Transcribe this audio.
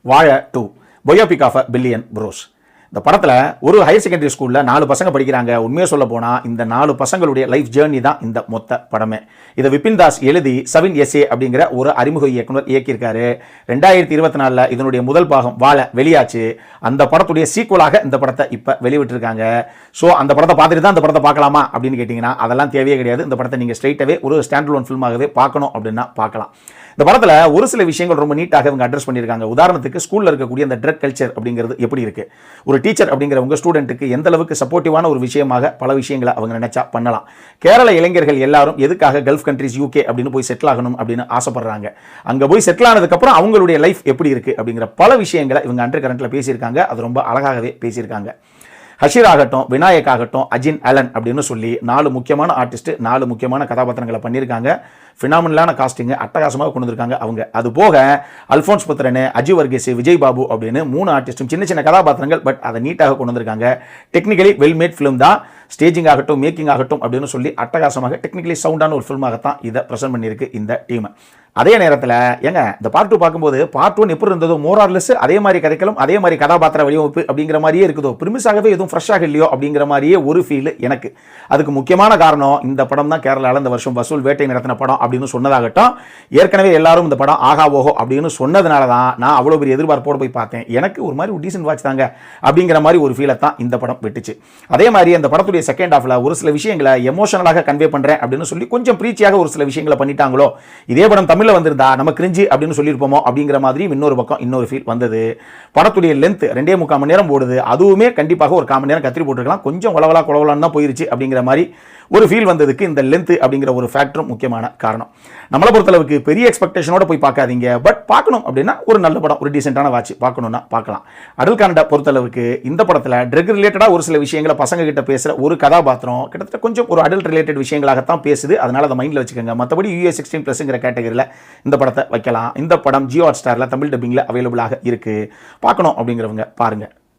வாழை 2 biopic of billion pros. இந்த படத்தில் ஒரு ஹையர் செகண்டரி ஸ்கூலில் 4 பசங்க படிக்கிறாங்க. உண்மையை சொல்ல போனால் இந்த 4 பசங்களுடைய லைஃப் ஜேர்னி தான் இந்த மொத்த படமே. இதை விபின் தாஸ் எழுதி சவின் எஸ்ஏ அப்படிங்கிற ஒரு அறிமுக இயக்குனர் இயக்கியிருக்காரு. 2024 இதனுடைய முதல் பாகம் வாழை வெளியாச்சு. அந்த படத்துடைய சீக்குவலாக இந்த படத்தை இப்போ வெளிவிட்டிருக்காங்க. ஸோ அந்த படத்தை பார்த்துட்டு தான் இந்த படத்தை பார்க்கலாமா அப்படின்னு கேட்டிங்கன்னா அதெல்லாம் தேவையே கிடையாது. இந்த படத்தை நீங்கள் ஸ்ட்ரைட்டாகவே ஒரு ஸ்டாண்ட் அலோன் ஃபில்மாகவே பார்க்கணும் அப்படின்னா பார்க்கலாம். இந்த படத்தில் ஒரு சில விஷயங்கள் ரொம்ப நீட்டாக இவங்க அட்ரஸ் பண்ணியிருக்காங்க. உதாரணத்துக்கு ஸ்கூலில் இருக்கக்கூடிய அந்த ட்ரக் கல்ச்சர் அப்படிங்கிறது எப்படி இருக்குது, ஒரு டீச்சர் அப்படிங்கிற உங்கள் ஸ்டூடெண்ட்டுக்கு எந்த அளவுக்கு சப்போர்ட்டிவான ஒரு விஷயமாக பல விஷயங்களை அவங்க நினைச்சா பண்ணலாம். கேரள இளைஞர்கள் எல்லாரும் எதுக்காக கல்ஃப் கண்ட்ரிஸ் UK அப்படின்னு போய் செட்டில் ஆகணும் அப்படின்னு ஆசைப்படுறாங்க. அங்கே போய் செட்டில் ஆனதுக்கப்புறம் அவங்களுடைய லைஃப் எப்படி இருக்குது அப்படிங்கிற பல விஷயங்களை இவங்க அண்டர் கரண்ட்டில் பேசியிருக்காங்க. அது ரொம்ப அழகாகவே பேசியிருக்காங்க. ஹஷீர் ஆகட்டும், விநாயக் ஆகட்டும், அஜின் அலன் அப்படின்னு சொல்லி 4 முக்கியமான ஆர்டிஸ்ட் 4 முக்கியமான கதாபாத்திரங்களை பண்ணியிருக்காங்க. ஃபினாமினலான காஸ்டிங் அட்டகாசமாக கொண்டு வந்திருக்காங்க அவங்க. அது போக அல்ஃபோன்ஸ் புத்திரன், அஜி வர்கீஸ், விஜய் பாபு அப்படின்னு 3 ஆர்டிஸ்டும் சின்ன சின்ன கதாபாத்திரங்கள், பட் அதை நீட்டாக கொண்டு வந்திருக்காங்க. டெக்னிக்கலி வெல் மேட் ஃபிலிம் தான். ஸ்டேஜிங் ஆகட்டும், மேக்கிங் ஆகட்டும் அப்படின்னு சொல்லி அட்டகாசமாக டெக்னிக்கலி சவுண்டான ஒரு ஃபில்மாகத்தான் இதை ப்ரெசென்ட் பண்ணியிருக்கு இந்த டீம். அதே நேரத்தில் ஏங்க இந்த பார்ட் 2 பார்க்கும்போது பார்ட் 1 எப்படி இருந்ததோ மோரார்லெஸ் அதே மாதிரி கதைகளும் அதே மாதிரி கதாபாத்திர வடிவமைப்பு அப்படிங்கிற மாதிரியே இருக்குதோ, பிரிமிஸாகவே எதுவும் ஃப்ரெஷ்ஷாக இல்லையோ அப்படிங்கிற மாதிரியே ஒரு ஃபீல் எனக்கு. அதுக்கு முக்கியமான காரணம் இந்த படம் தான் கேரளாவில் இந்த வருஷம் வசூல் வேட்டை நடத்தின படம் அப்படின்னு சொன்னதாகட்டும். ஏற்கனவே எல்லாரும் இந்த படம் ஆகா ஓஹோ அப்படின்னு சொன்னதுனால தான் நான் அவ்வளோ பெரிய எதிர்பார்ப்போடு போய் பார்த்தேன். எனக்கு ஒரு மாதிரி ஒரு டீசன்ட் வாட்ச் தாங்க அப்படிங்கிற மாதிரி ஒரு ஃபீலை தான் இந்த படம் விட்டுச்சு. அதே மாதிரி அந்த படத்துடைய செகண்ட் ஹாஃபில் ஒரு சில விஷயங்களை எமோஷனலாக கன்வே பண்ணுறேன் அப்படின்னு சொல்லி கொஞ்சம் பிரீச்சியாக ஒரு சில விஷயங்களை பண்ணிட்டாங்களோ, இதே படம் தமிழில் வந்திருந்தா நம்ம கிரிஞ்சி அப்படின்னு சொல்லியிருப்போமோ அப்படிங்கிற மாதிரி இன்னொரு பக்கம் இன்னொரு ஃபீல் வந்தது. படத்துடைய லென்த் 2.25 மணி நேரம் போடுது. அதுவுமே கண்டிப்பாக ஒரு 1/4 மணி நேரம் கத்திரி போட்டுருக்கலாம். கொஞ்சம் உளவலா குளவலான்னு தான் போயிருச்சு அப்படிங்கிற மாதிரி ஒரு ஃபீல் வந்ததுக்கு இந்த லென்த் அப்படிங்கிற ஒரு ஃபேக்டரும் முக்கியமான காரணம். நம்மளை பொறுத்தளவுக்கு பெரிய எக்ஸ்பெக்டேஷனோட போய் பார்க்காதீங்க. பட் பார்க்கணும் அப்படின்னா ஒரு நல்ல படம், ஒரு டீசென்டான வாட்ச் பார்க்கணும்னா பார்க்கலாம். அடல் கனடா பொறுத்தளவுக்கு இந்த படத்தில் ட்ரக் ரிலேட்டடாக ஒரு சில விஷயங்களை பசங்க கிட்ட பேசுகிற ஒரு கதாபாத்திரம் கிட்டத்தட்ட கொஞ்சம் ஒரு அடல்ட் ரிலேட்டட் விஷயங்களாகத்தான் பேசுது. அதனால் அதை மைண்டில் வச்சுக்கோங்க. மற்றபடி US16+ங்கிற கேட்டகரியில் இந்த படத்தை வைக்கலாம். இந்த படம் ஜியோ ஹாட்ஸ்டாரில் தமிழ் டப்பிங்கில் அவைலபிளாக இருக்குது. பார்க்கணும் அப்படிங்கிறவங்க பாருங்கள்.